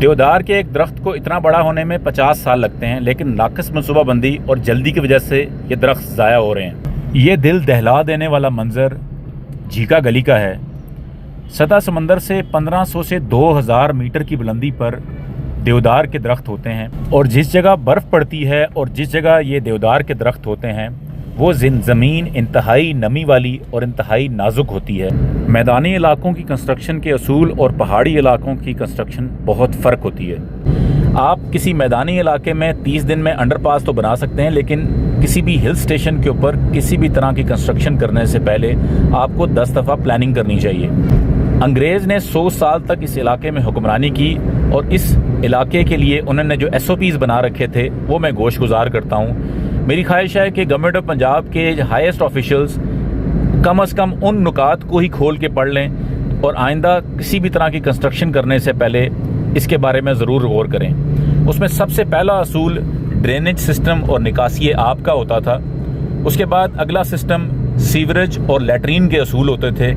دیودار کے ایک درخت کو اتنا بڑا ہونے میں 50 سال لگتے ہیں، لیکن ناقص منصوبہ بندی اور جلدی کی وجہ سے یہ درخت ضائع ہو رہے ہیں۔ یہ دل دہلا دینے والا منظر جھیکا گلی کا ہے۔ سطح سمندر سے 1500 سے 2000 میٹر کی بلندی پر دیودار کے درخت ہوتے ہیں، اور جس جگہ برف پڑتی ہے اور جس جگہ یہ دیودار کے درخت ہوتے ہیں وہ زمین انتہائی نمی والی اور انتہائی نازک ہوتی ہے۔ میدانی علاقوں کی کنسٹرکشن کے اصول اور پہاڑی علاقوں کی کنسٹرکشن بہت فرق ہوتی ہے۔ آپ کسی میدانی علاقے میں 30 دن میں انڈر پاس تو بنا سکتے ہیں، لیکن کسی بھی ہل سٹیشن کے اوپر کسی بھی طرح کی کنسٹرکشن کرنے سے پہلے آپ کو 10 دفعہ پلاننگ کرنی چاہیے۔ انگریز نے 100 سال تک اس علاقے میں حکمرانی کی، اور اس علاقے کے لیے انہوں نے جو SOPs بنا رکھے تھے وہ میں گوش گزار کرتا ہوں۔ میری خواہش ہے کہ گورنمنٹ آف پنجاب کے ہائیسٹ آفیشلز کم از کم ان نکات کو ہی کھول کے پڑھ لیں، اور آئندہ کسی بھی طرح کی کنسٹرکشن کرنے سے پہلے اس کے بارے میں ضرور غور کریں۔ اس میں سب سے پہلا اصول ڈرینیج سسٹم اور نکاسی آب کا ہوتا تھا۔ اس کے بعد اگلا سسٹم سیوریج اور لیٹرین کے اصول ہوتے تھے۔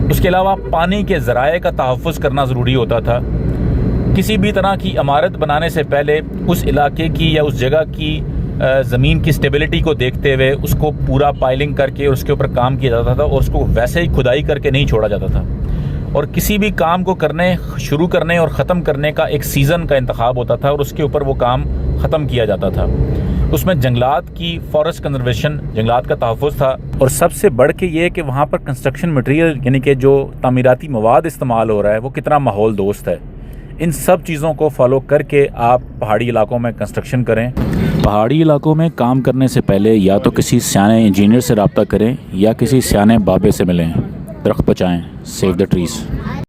اس کے علاوہ پانی کے ذرائع کا تحفظ کرنا ضروری ہوتا تھا۔ کسی بھی طرح کی عمارت بنانے سے پہلے اس علاقے کی یا اس جگہ کی زمین کی سٹیبلٹی کو دیکھتے ہوئے اس کو پورا پائلنگ کر کے اس کے اوپر کام کیا جاتا تھا، اور اس کو ویسے ہی کھدائی کر کے نہیں چھوڑا جاتا تھا۔ اور کسی بھی کام کو شروع کرنے اور ختم کرنے کا ایک سیزن کا انتخاب ہوتا تھا، اور اس کے اوپر وہ کام ختم کیا جاتا تھا۔ اس میں جنگلات کی فارسٹ کنزرویشن، جنگلات کا تحفظ تھا، اور سب سے بڑھ کے یہ کہ وہاں پر کنسٹرکشن مٹیریل یعنی کہ جو تعمیراتی مواد استعمال ہو رہا ہے وہ کتنا ماحول دوست ہے۔ ان سب چیزوں کو فالو کر کے آپ پہاڑی علاقوں میں کنسٹرکشن کریں۔ پہاڑی علاقوں میں کام کرنے سے پہلے یا تو کسی سیانے انجینئر سے رابطہ کریں یا کسی سیانے بابے سے ملیں۔ درخت بچائیں، سیو دا ٹریز۔